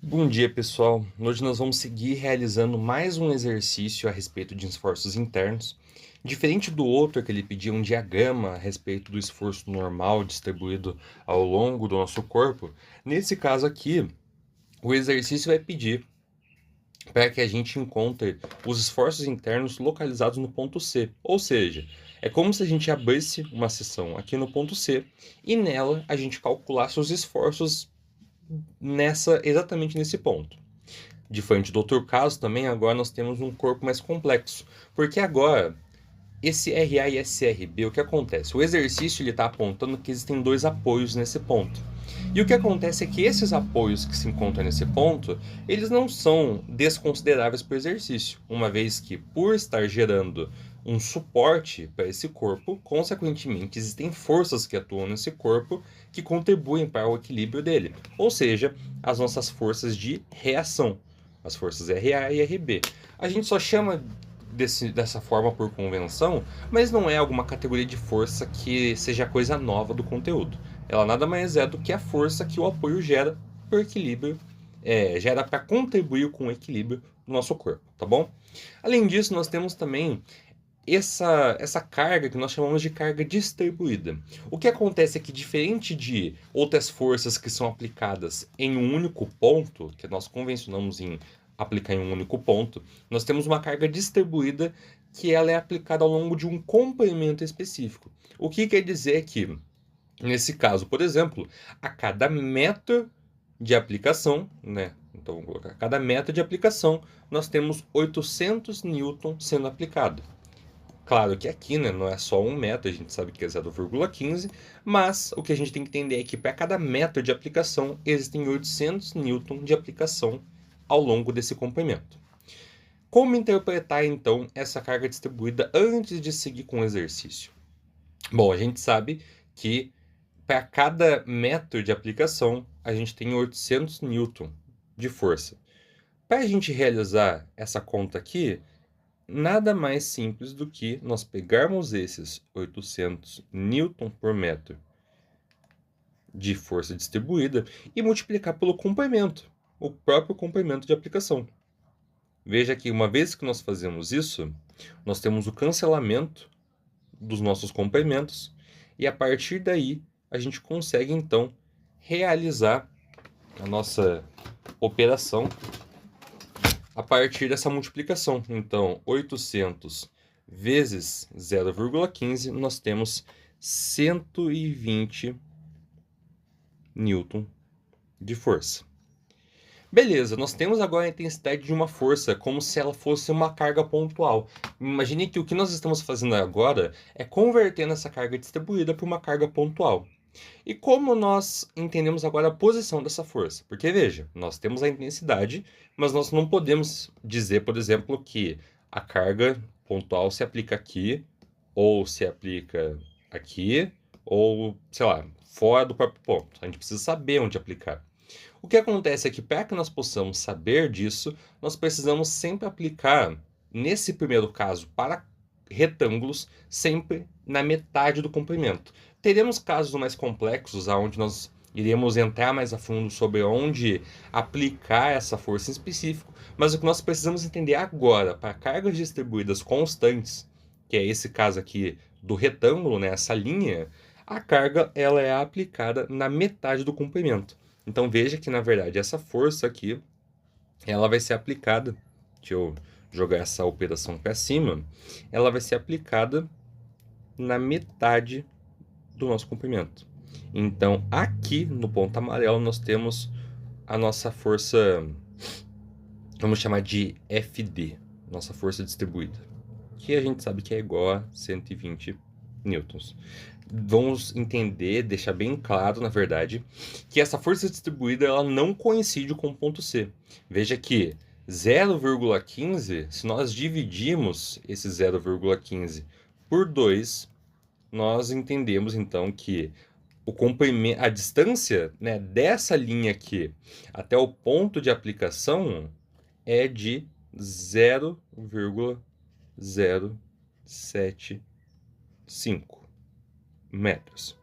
Bom dia, pessoal. Hoje nós vamos seguir realizando mais um exercício a respeito de esforços internos. Diferente do outro, que ele pedia um diagrama a respeito do esforço normal distribuído ao longo do nosso corpo, nesse caso aqui, o exercício vai pedir para que a gente encontre os esforços internos localizados no ponto C. Ou seja, é como se a gente abrisse uma seção aqui no ponto C e nela a gente calculasse os esforços exatamente nesse ponto. Diferente do outro caso, também agora nós temos um corpo mais complexo, porque agora esse RA e SRB, o que acontece? O exercício está apontando que existem dois apoios nesse ponto. E o que acontece é que esses apoios que se encontram nesse ponto, eles não são desconsideráveis para o exercício, uma vez que, por estar gerando um suporte para esse corpo, consequentemente existem forças que atuam nesse corpo que contribuem para o equilíbrio dele, ou seja, as nossas forças de reação, as forças RA e RB. A gente só chama dessa forma por convenção, mas não é alguma categoria de força que seja coisa nova do conteúdo. Ela nada mais é do que a força que o apoio gera por equilíbrio, gera para contribuir com o equilíbrio do nosso corpo, tá bom? Além disso, nós temos também essa carga que nós chamamos de carga distribuída. O que acontece é que, diferente de outras forças que são aplicadas em um único ponto, que nós convencionamos em aplicar em um único ponto, nós temos uma carga distribuída que ela é aplicada ao longo de um comprimento específico. O que quer dizer que, nesse caso, por exemplo, a cada metro de aplicação, né? Então, vamos colocar, a cada metro de aplicação, nós temos 800 newton sendo aplicado. Claro que aqui, né, não é só um metro, a gente sabe que é 0,15, mas o que a gente tem que entender é que para cada metro de aplicação existem 800 newton de aplicação ao longo desse comprimento. Como interpretar então essa carga distribuída antes de seguir com o exercício? Bom, a gente sabe que para cada metro de aplicação a gente tem 800 newton de força. Para a gente realizar essa conta aqui, nada mais simples do que nós pegarmos esses 800 newton por metro de força distribuída e multiplicar pelo comprimento, o próprio comprimento de aplicação. Veja que uma vez que nós fazemos isso, nós temos o cancelamento dos nossos comprimentos e a partir daí a gente consegue então realizar a nossa operação a partir dessa multiplicação. Então, 800 vezes 0,15, nós temos 120 newton de força. Beleza, nós temos agora a intensidade de uma força, como se ela fosse uma carga pontual. Imagine que o que nós estamos fazendo agora é convertendo essa carga distribuída para uma carga pontual. E como nós entendemos agora a posição dessa força? Porque veja, nós temos a intensidade, mas nós não podemos dizer, por exemplo, que a carga pontual se aplica aqui, ou se aplica aqui, ou, sei lá, fora do próprio ponto. A gente precisa saber onde aplicar. O que acontece é que, para que nós possamos saber disso, nós precisamos sempre aplicar, nesse primeiro caso, para retângulos, sempre na metade do comprimento. Teremos casos mais complexos, onde nós iremos entrar mais a fundo sobre onde aplicar essa força em específico, mas o que nós precisamos entender agora, para cargas distribuídas constantes, que é esse caso aqui do retângulo, né, essa linha, a carga ela é aplicada na metade do comprimento. Então veja que, na verdade, essa força aqui, ela vai ser aplicada, deixa eu jogar essa operação para cima, ela vai ser aplicada na metade do nosso comprimento. Então, aqui no ponto amarelo, nós temos a nossa força, vamos chamar de FD, nossa força distribuída, que a gente sabe que é igual a 120 newtons. Vamos entender, deixar bem claro, na verdade, que essa força distribuída ela não coincide com o ponto C. Veja que 0,15, se nós dividirmos esse 0,15 por 2, nós entendemos então que o comprimento, a distância, né, dessa linha aqui até o ponto de aplicação é de 0,075 metros.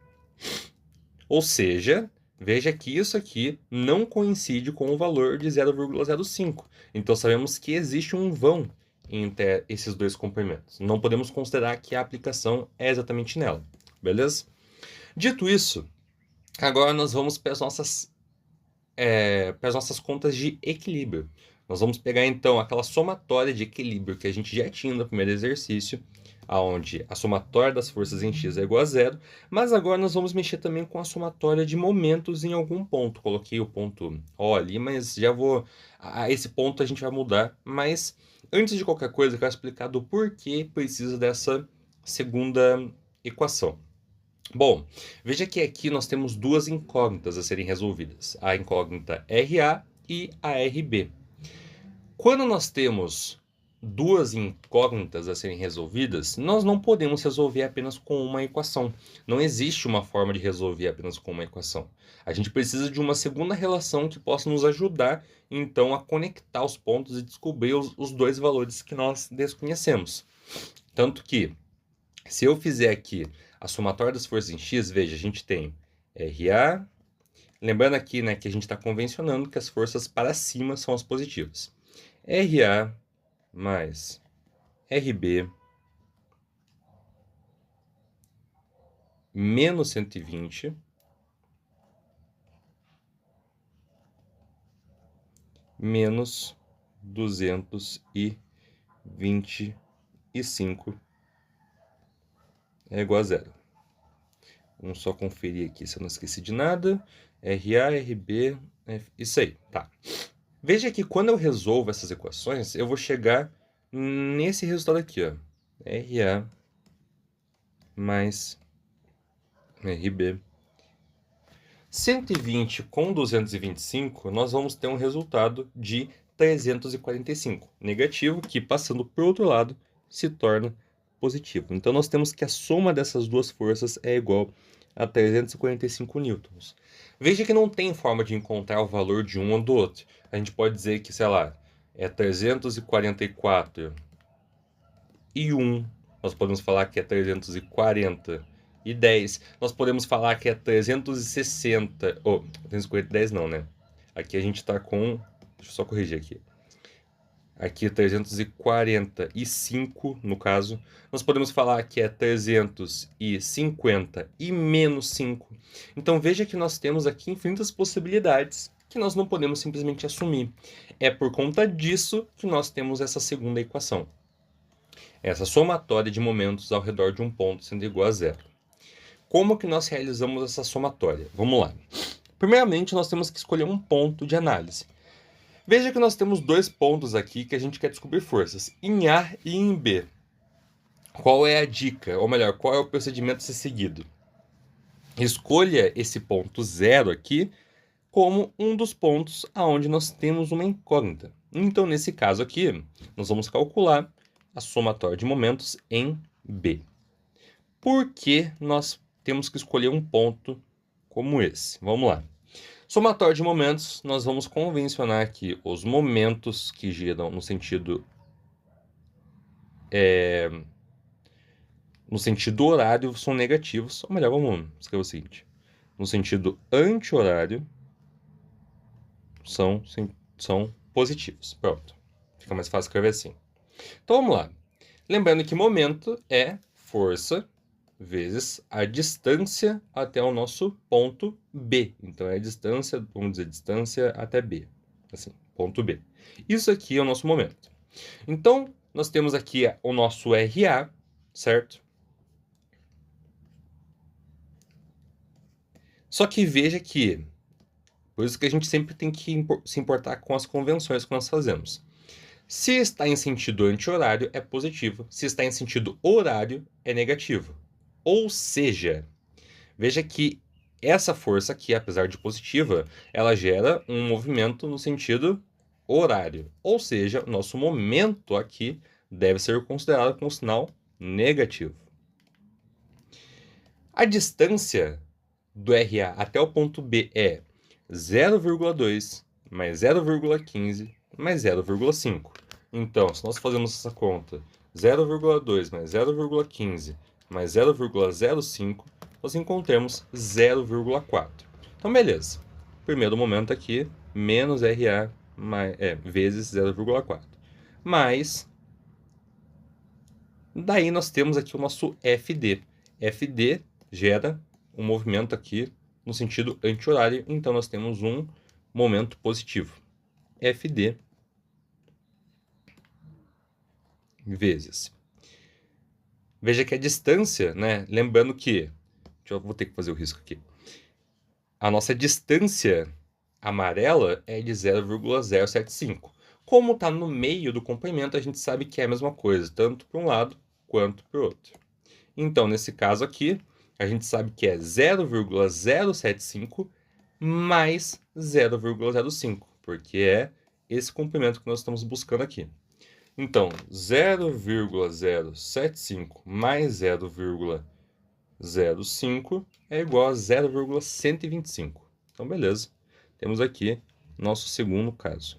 Ou seja, Veja que isso aqui não coincide com o valor de 0,05. Então, sabemos que existe um vão entre esses dois comprimentos. Não podemos considerar que a aplicação é exatamente nela. Beleza? Dito isso, agora nós vamos para as nossas contas de equilíbrio. Nós vamos pegar, então, aquela somatória de equilíbrio que a gente já tinha no primeiro exercício, onde a somatória das forças em x é igual a zero, mas agora nós vamos mexer também com a somatória de momentos em algum ponto. Coloquei o ponto O ali, mas já vou... esse ponto a gente vai mudar, mas antes de qualquer coisa, eu quero explicar do porquê precisa dessa segunda equação. Bom, veja que aqui nós temos duas incógnitas a serem resolvidas, a incógnita RA e a RB. Quando nós temos duas incógnitas a serem resolvidas, nós não podemos resolver apenas com uma equação. Não existe uma forma de resolver apenas com uma equação. A gente precisa de uma segunda relação que possa nos ajudar, então, a conectar os pontos e descobrir os dois valores que nós desconhecemos. Tanto que, se eu fizer aqui a somatória das forças em x, veja, a gente tem RA, lembrando aqui, né, que a gente está convencionando que as forças para cima são as positivas. RA mais RB menos 120 menos 225 é igual a zero. Vamos só conferir aqui se eu não esqueci de nada. RA, RB, isso aí, tá. Veja que quando eu resolvo essas equações, eu vou chegar nesse resultado aqui, ó. RA mais RB. 120 com 225, nós vamos ter um resultado de 345. Negativo, que passando para o outro lado, se torna positivo. Então, nós temos que a soma dessas duas forças é igual a 345 newtons. Veja que não tem forma de encontrar o valor de um ou do outro. A gente pode dizer que, sei lá, é 344 e 1. Nós podemos falar que é 340 e 10. Nós podemos falar que é 360... 340 e 10 não, né? Aqui a gente está com... Deixa eu só corrigir aqui. Aqui é 345, no caso. Nós podemos falar que é 350 e menos 5. Então, veja que nós temos aqui infinitas possibilidades que nós não podemos simplesmente assumir. É por conta disso que nós temos essa segunda equação. Essa somatória de momentos ao redor de um ponto sendo igual a zero. Como que nós realizamos essa somatória? Vamos lá. Primeiramente, nós temos que escolher um ponto de análise. Veja que nós temos dois pontos aqui que a gente quer descobrir forças, em A e em B. Qual é a dica? Ou melhor, qual é o procedimento a ser seguido? Escolha esse ponto zero aqui como um dos pontos aonde nós temos uma incógnita. Então, nesse caso aqui, nós vamos calcular a somatória de momentos em B. Por que nós temos que escolher um ponto como esse? Vamos lá. Somatória de momentos, nós vamos convencionar que os momentos que giram no sentido horário são negativos. Ou melhor, vamos escrever o seguinte. No sentido anti-horário são positivos. Pronto. Fica mais fácil escrever assim. Então, vamos lá. Lembrando que momento é força vezes a distância até o nosso ponto B. Então, é a distância, vamos dizer, distância até B. Assim, ponto B. Isso aqui é o nosso momento. Então, nós temos aqui o nosso RA, certo? Só que veja que, por isso que a gente sempre tem que se importar com as convenções que nós fazemos. Se está em sentido anti-horário, é positivo. Se está em sentido horário, é negativo. Ou seja, veja que essa força aqui, apesar de positiva, ela gera um movimento no sentido horário. Ou seja, o nosso momento aqui deve ser considerado com sinal negativo. A distância do RA até o ponto B é 0,2 mais 0,15 mais 0,5. Então, se nós fazemos essa conta, 0,2 mais 0,15 mais 0,05, nós encontramos 0,4. Então, beleza. Primeiro momento aqui, menos RA vezes 0,4. Mas, daí nós temos aqui o nosso FD. FD gera um movimento aqui no sentido anti-horário, então nós temos um momento positivo. FD vezes. Veja que a distância, né? Lembrando que... vou ter que fazer o risco aqui. A nossa distância amarela é de 0,075. Como está no meio do comprimento, a gente sabe que é a mesma coisa, tanto para um lado quanto para o outro. Então, nesse caso aqui, a gente sabe que é 0,075 mais 0,05, porque é esse comprimento que nós estamos buscando aqui. Então, 0,075 mais 0,05 é igual a 0,125. Então, beleza. Temos aqui nosso segundo caso.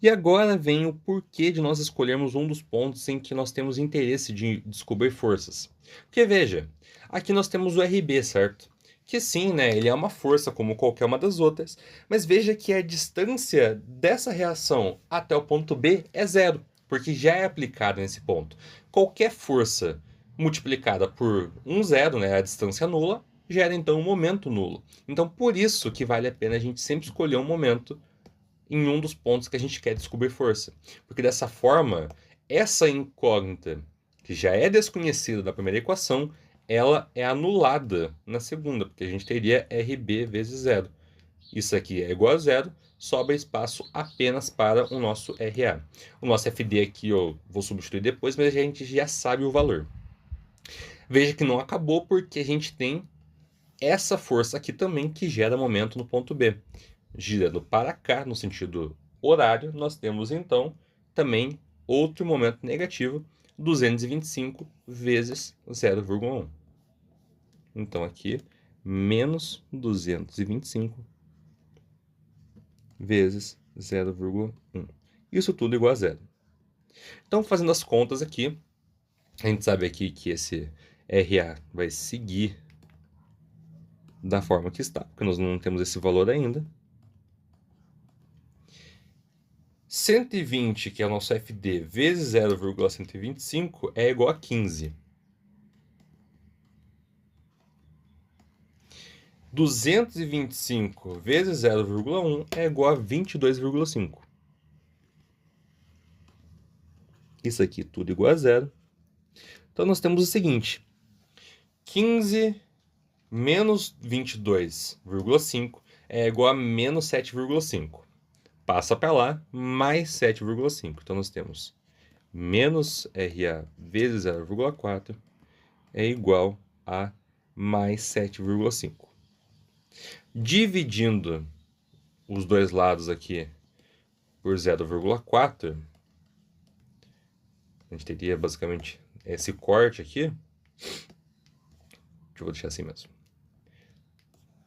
E agora vem o porquê de nós escolhermos um dos pontos em que nós temos interesse de descobrir forças. Porque veja, aqui nós temos o RB, certo? Que sim, né, ele é uma força como qualquer uma das outras, mas veja que a distância dessa reação até o ponto B é zero, porque já é aplicada nesse ponto. Qualquer força multiplicada por um zero, né, a distância nula, gera então um momento nulo. Então por isso que vale a pena a gente sempre escolher um momento em um dos pontos que a gente quer descobrir força. Porque dessa forma, essa incógnita, que já é desconhecida da primeira equação, ela é anulada na segunda, porque a gente teria RB vezes zero. Isso aqui é igual a zero, sobra espaço apenas para o nosso RA. O nosso FD aqui eu vou substituir depois, mas a gente já sabe o valor. Veja que não acabou porque a gente tem essa força aqui também que gera momento no ponto B. Girando para cá, no sentido horário, nós temos então também outro momento negativo, 225 vezes 0,1. Então aqui, menos 225 vezes 0,1. Isso tudo igual a zero. Então, fazendo as contas aqui, a gente sabe aqui que esse RA vai seguir da forma que está, porque nós não temos esse valor ainda. 120, que é o nosso FD, vezes 0,125 é igual a 15. 225 vezes 0,1 é igual a 22,5. Isso aqui tudo igual a zero. Então, nós temos o seguinte. 15 menos 22,5 é igual a menos 7,5. Passa para lá, mais 7,5. Então, nós temos menos RA vezes 0,4 é igual a mais 7,5. Dividindo os dois lados aqui por 0,4, a gente teria basicamente esse corte aqui. Eu vou deixar assim mesmo.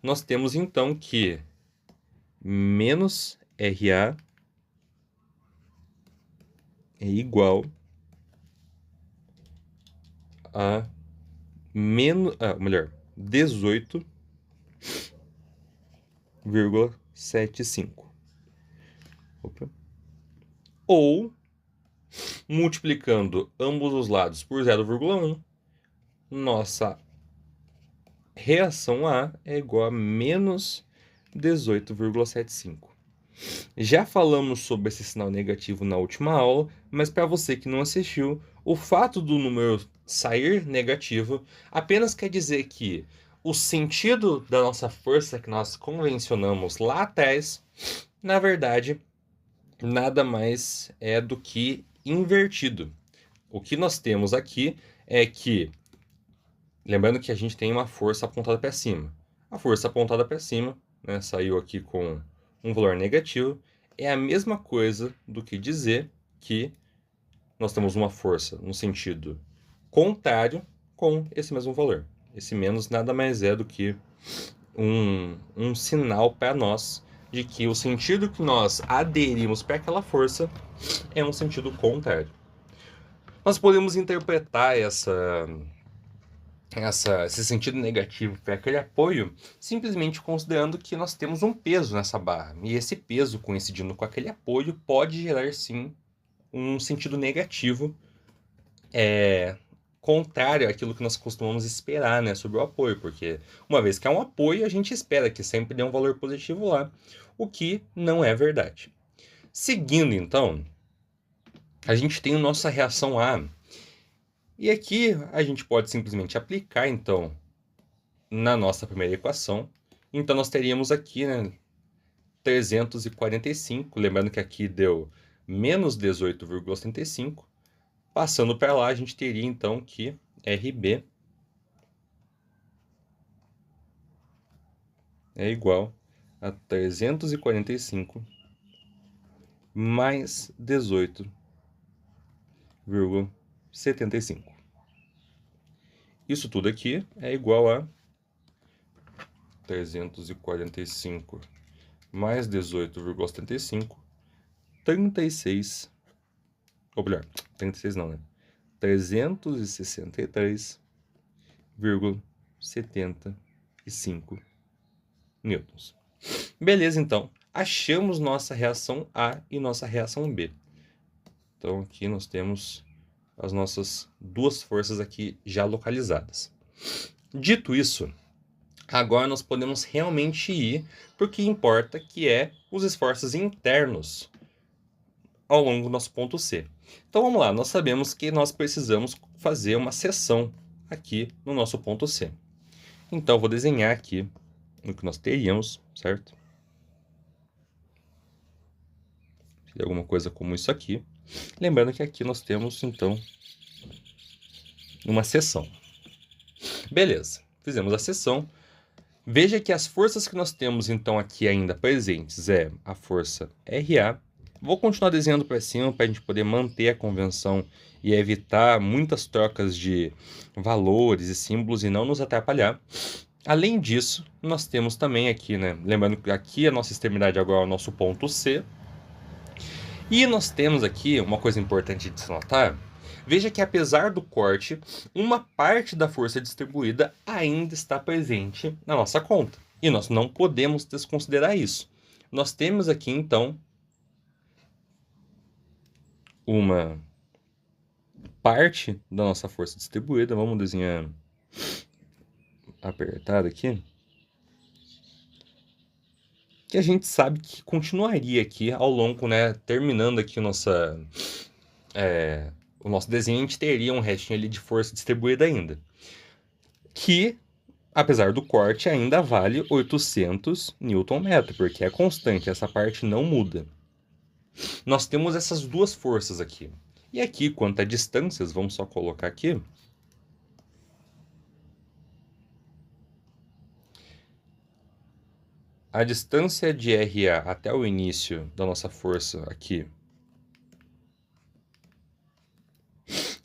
Nós temos então que menos RA é igual a menos, melhor, 18,75. Ou, multiplicando ambos os lados por 0,1, nossa reação A é igual a menos 18,75. Já falamos sobre esse sinal negativo na última aula, mas para você que não assistiu, o fato do número sair negativo apenas quer dizer que o sentido da nossa força que nós convencionamos lá atrás, na verdade, nada mais é do que invertido. O que nós temos aqui é que, lembrando que a gente tem uma força apontada para cima. A força apontada para cima, né, saiu aqui com um valor negativo, é a mesma coisa do que dizer que nós temos uma força no sentido contrário com esse mesmo valor. Esse menos nada mais é do que um sinal para nós de que o sentido que nós aderimos para aquela força é um sentido contrário. Nós podemos interpretar esse sentido negativo para aquele apoio, simplesmente considerando que nós temos um peso nessa barra. E esse peso coincidindo com aquele apoio pode gerar, sim, um sentido negativo, contrário àquilo que nós costumamos esperar, né, sobre o apoio. Porque uma vez que é um apoio, a gente espera que sempre dê um valor positivo lá, o que não é verdade. Seguindo, então, a gente tem a nossa reação A. E aqui a gente pode simplesmente aplicar, então, na nossa primeira equação. Então, nós teríamos aqui, né, 345, lembrando que aqui deu menos 18,75. Passando para lá, a gente teria, então, que RB é igual a 345 mais 18,75. Isso tudo aqui é igual a 345 mais 18,75, 36, ou melhor, 36 não, né? 363,75 newtons. Beleza, então. Achamos nossa reação A e nossa reação B. Então, aqui nós temos as nossas duas forças aqui já localizadas. Dito isso, agora nós podemos realmente ir para o que importa, que é os esforços internos ao longo do nosso ponto C. Então vamos lá, nós sabemos que nós precisamos fazer uma seção aqui no nosso ponto C. Então vou desenhar aqui o que nós teríamos, certo? Seria alguma coisa como isso aqui. Lembrando que aqui nós temos, então, uma seção. Beleza, fizemos a seção. Veja que as forças que nós temos, então, aqui ainda presentes é a força RA. Vou continuar desenhando para cima para a gente poder manter a convenção e evitar muitas trocas de valores e símbolos e não nos atrapalhar. Além disso, nós temos também aqui, né? Lembrando que aqui a nossa extremidade agora é o nosso ponto C. E nós temos aqui uma coisa importante de se notar. Veja que apesar do corte, uma parte da força distribuída ainda está presente na nossa conta. E nós não podemos desconsiderar isso. Nós temos aqui, então, uma parte da nossa força distribuída. Vamos desenhar apertado aqui. Que a gente sabe que continuaria aqui ao longo, né? Terminando aqui o nosso desenho, a gente teria um restinho ali de força distribuída ainda. Que, apesar do corte, ainda vale 800 Nm, porque é constante, essa parte não muda. Nós temos essas duas forças aqui. E aqui, quanto a distâncias, vamos só colocar aqui. A distância de RA até o início da nossa força aqui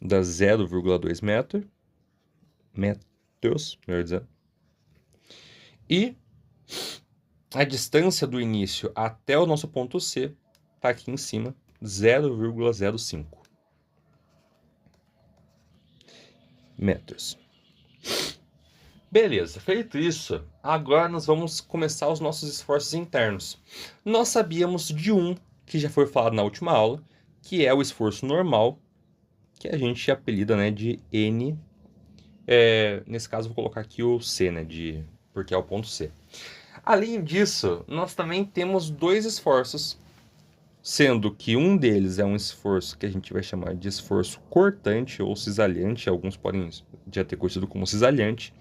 dá 0,2 metros, melhor dizendo. E a distância do início até o nosso ponto C está aqui em cima, 0,05 metros. Beleza, feito isso, agora nós vamos começar os nossos esforços internos. Nós sabíamos de um que já foi falado na última aula, que é o esforço normal, que a gente apelida, né, de N. Nesse caso, vou colocar aqui o C, né, porque é o ponto C. Além disso, nós também temos dois esforços, sendo que um deles é um esforço que a gente vai chamar de esforço cortante ou cisalhante, alguns podem já ter conhecido como cisalhante,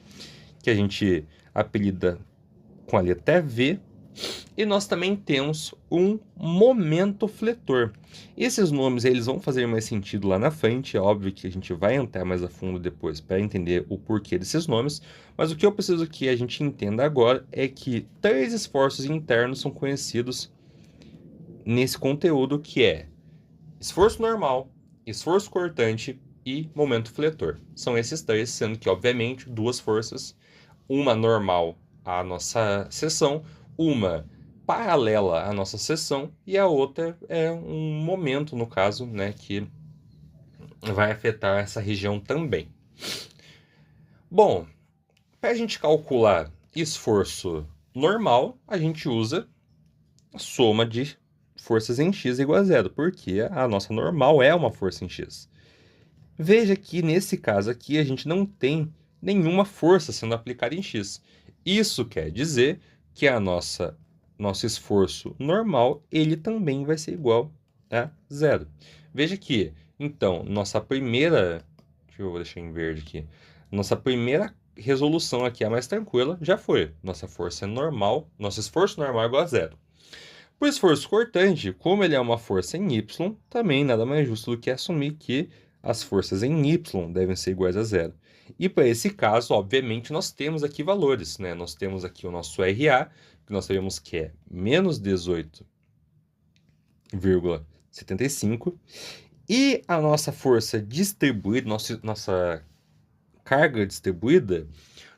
que a gente apelida com a letra V, e nós também temos um momento fletor. Esses nomes eles vão fazer mais sentido lá na frente, é óbvio que a gente vai entrar mais a fundo depois para entender o porquê desses nomes, mas o que eu preciso que a gente entenda agora é que três esforços internos são conhecidos nesse conteúdo, que é esforço normal, esforço cortante e momento fletor. São esses três, sendo que, obviamente, duas forças, uma normal à nossa seção, uma paralela à nossa seção e a outra é um momento, no caso, né, que vai afetar essa região também. Bom, para a gente calcular esforço normal, a gente usa a soma de forças em x igual a zero, porque a nossa normal é uma força em x. Veja que nesse caso aqui a gente não tem nenhuma força sendo aplicada em x. Isso quer dizer que nosso esforço normal ele também vai ser igual a zero. Veja que, então, deixa eu deixar em verde aqui. Nossa primeira resolução aqui, a mais tranquila, já foi. Nossa força é normal, nosso esforço normal é igual a zero. O esforço cortante, como ele é uma força em y, também nada mais justo do que assumir que as forças em y devem ser iguais a zero. E para esse caso, obviamente, nós temos aqui valores, né? Nós temos aqui o nosso RA, que nós sabemos que é menos 18,75, e a nossa força distribuída, nossa carga distribuída,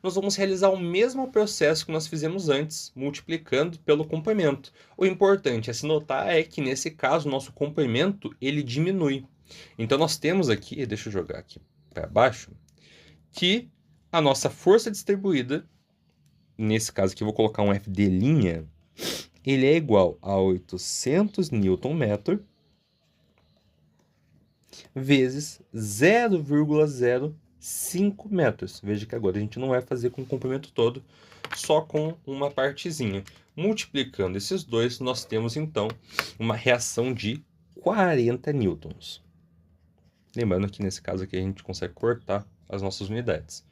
nós vamos realizar o mesmo processo que nós fizemos antes, multiplicando pelo comprimento. O importante a se notar é que, nesse caso, o nosso comprimento ele diminui. Então, nós temos aqui, deixa eu jogar aqui para baixo, que a nossa força distribuída, nesse caso aqui eu vou colocar um FD', ele é igual a 800 Nm vezes 0,05 metros. Veja que agora a gente não vai fazer com o comprimento todo, só com uma partezinha. Multiplicando esses dois, nós temos então uma reação de 40 newtons. Lembrando que nesse caso aqui a gente consegue cortar as nossas unidades.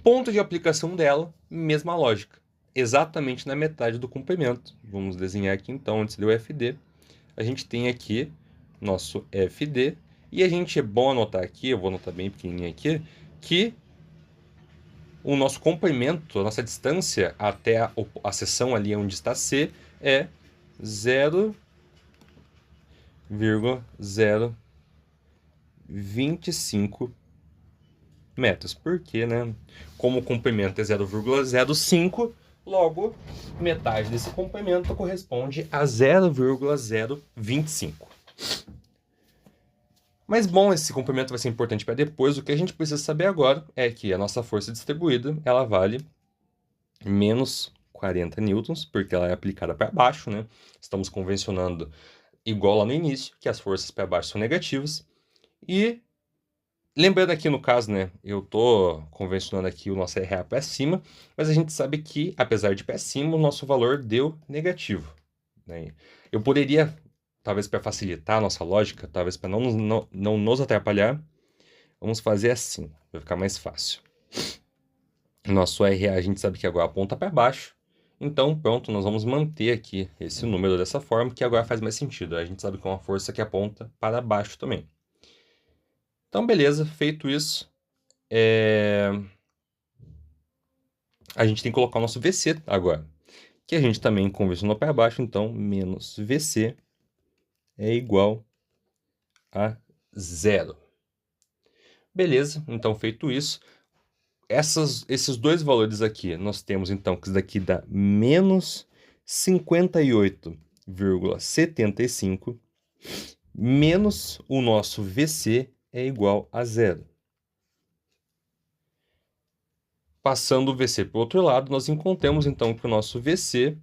Ponto de aplicação dela, mesma lógica. Exatamente na metade do comprimento. Vamos desenhar aqui então, antes do FD. A gente tem aqui nosso FD. E a gente é bom anotar aqui, eu vou anotar bem pequenininho aqui, que o nosso comprimento, a nossa distância até a seção ali onde está C é 0,025 metros. Porque, né? Como o comprimento é 0,05, logo metade desse comprimento corresponde a 0,025. Mas bom, esse comprimento vai ser importante para depois. O que a gente precisa saber agora é que a nossa força distribuída, ela vale menos 40 newtons, porque ela é aplicada para baixo, né? Estamos convencionando igual lá no início, que as forças para baixo são negativas. E lembrando aqui no caso, né, eu tô convencionando aqui o nosso RA para cima, mas a gente sabe que, apesar de para cima, o nosso valor deu negativo, né? Eu poderia, talvez para facilitar a nossa lógica, talvez para não nos atrapalhar, vamos fazer assim, vai ficar mais fácil. Nosso RA a gente sabe que agora aponta para baixo, então pronto, nós vamos manter aqui esse número dessa forma, que agora faz mais sentido. A gente sabe que é uma força que aponta para baixo também. Então, beleza, feito isso, a gente tem que colocar o nosso VC agora, que a gente também convencionou para baixo, então menos VC é igual a zero. Beleza, então feito isso, esses dois valores aqui, nós temos então que isso daqui dá menos 58,75 menos o nosso VC é igual a zero. Passando o VC para o outro lado, nós encontramos então que o nosso VC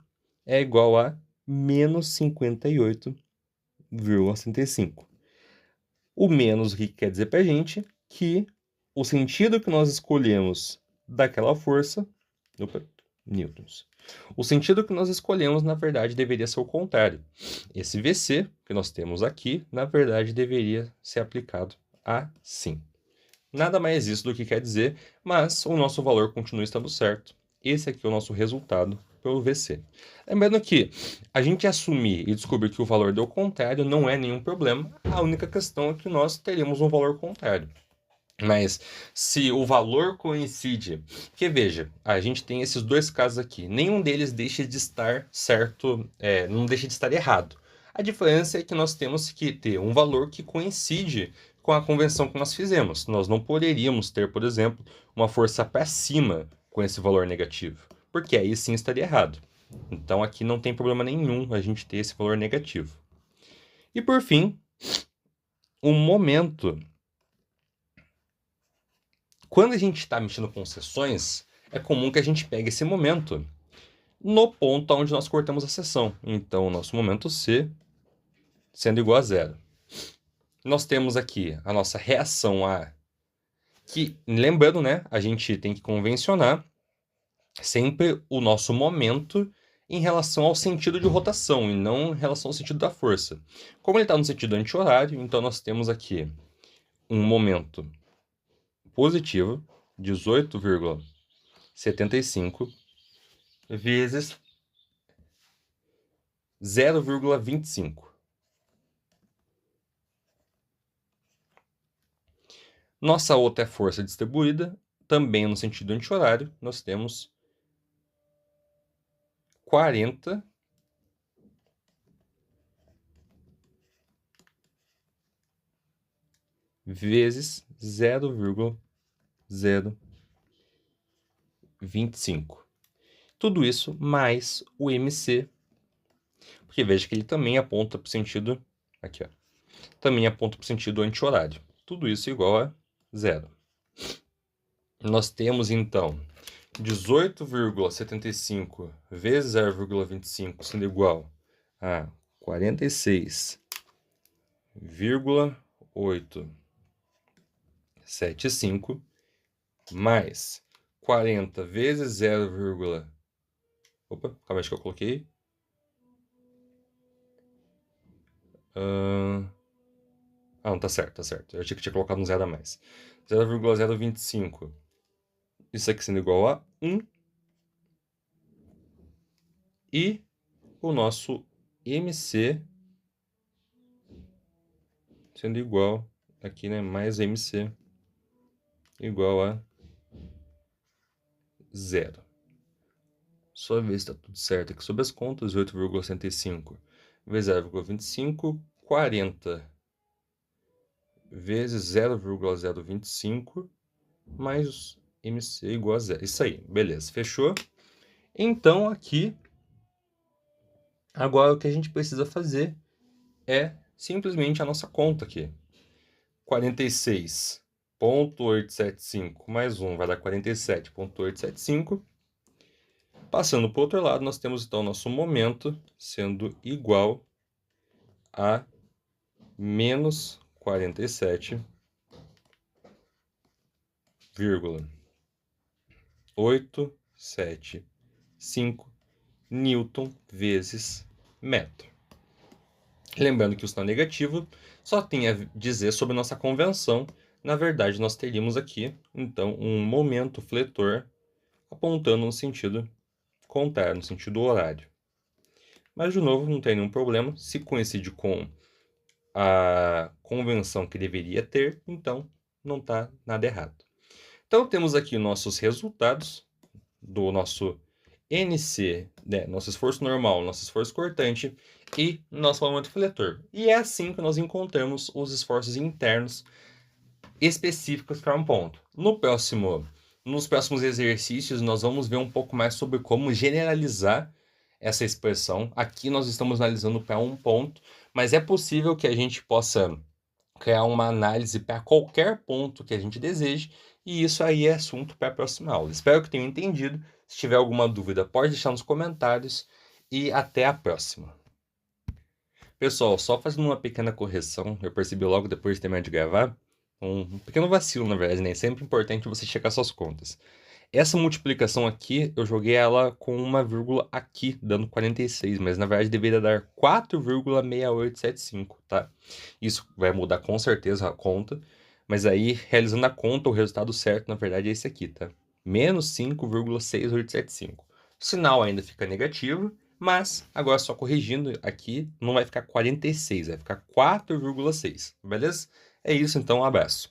é igual a menos 58,65. O menos o que quer dizer para a gente? Que o sentido que nós escolhemos daquela força, newtons. O sentido que nós escolhemos, na verdade, deveria ser o contrário. Esse VC que nós temos aqui, na verdade, deveria ser aplicado assim. Nada mais isso do que quer dizer, mas o nosso valor continua estando certo. Esse aqui é o nosso resultado pelo VC. Lembrando que a gente assumir e descobrir que o valor deu contrário não é nenhum problema. A única questão é que nós teremos um valor contrário. Mas se o valor coincide... Porque veja, a gente tem esses dois casos aqui. Nenhum deles deixa de estar certo, não deixa de estar errado. A diferença é que nós temos que ter um valor que coincide com a convenção que nós fizemos. Nós não poderíamos ter, por exemplo, uma força para cima com esse valor negativo, porque aí sim estaria errado. Então aqui não tem problema nenhum a gente ter esse valor negativo. E por fim, o momento quando a gente está mexendo com seções, é comum que a gente pegue esse momento no ponto onde nós cortamos a seção. Então, o nosso momento C sendo igual a zero. Nós temos aqui a nossa reação A, que, lembrando, né, a gente tem que convencionar sempre o nosso momento em relação ao sentido de rotação e não em relação ao sentido da força. Como ele está no sentido anti-horário, então nós temos aqui um momento positivo, 18,75 vezes 0,25. Nossa outra força distribuída, também no sentido anti-horário, nós temos 40 vezes 0,025. Tudo isso mais o MC, porque veja que ele também aponta para o sentido, aqui ó, também aponta para o sentido anti-horário. Tudo isso igual a zero. Nós temos então 18,75 vezes 0,25 sendo igual a 46,875 mais 40 vezes 0, opa, calma aí que eu coloquei. Não, tá certo, tá certo. Eu achei que tinha colocado um zero a mais. 0,025. Isso aqui sendo igual a 1. E o nosso MC sendo igual, aqui, né, mais MC igual a 0. Só ver se está tudo certo aqui sobre as contas. 8,65 vezes 0,25, 40 vezes 0,025 mais MC igual a 0. Isso aí, beleza, fechou? Então, aqui, agora o que a gente precisa fazer é simplesmente a nossa conta aqui. 46,875 mais 1 vai dar 47,875. Passando para o outro lado, nós temos então nosso momento sendo igual a menos 47,875 Newton vezes metro. Lembrando que o sinal negativo só tem a dizer sobre nossa convenção. Na verdade, nós teríamos aqui, então, um momento fletor apontando no sentido contrário, no sentido horário. Mas, de novo, não tem nenhum problema. Se coincide com a convenção que deveria ter, então não está nada errado. Então, temos aqui nossos resultados do nosso NC, né, nosso esforço normal, nosso esforço cortante e nosso momento fletor. E é assim que nós encontramos os esforços internos específicos para um ponto. Nos próximos exercícios, nós vamos ver um pouco mais sobre como generalizar essa expressão. Aqui nós estamos analisando para um ponto, mas é possível que a gente possa criar uma análise para qualquer ponto que a gente deseje, e isso aí é assunto para a próxima aula. Espero que tenham entendido. Se tiver alguma dúvida, pode deixar nos comentários e até a próxima. Pessoal, só fazendo uma pequena correção, eu percebi logo depois de terminar de gravar, um pequeno vacilo, na verdade, né? É sempre importante você checar suas contas. Essa multiplicação aqui, eu joguei ela com uma vírgula aqui, dando 46, mas na verdade deveria dar 4,6875, tá? Isso vai mudar com certeza a conta, mas aí, realizando a conta, o resultado certo, na verdade, é esse aqui, tá? Menos 5,6875. O sinal ainda fica negativo, mas agora só corrigindo aqui, não vai ficar 46, vai ficar 4,6, beleza? É isso então, um abraço.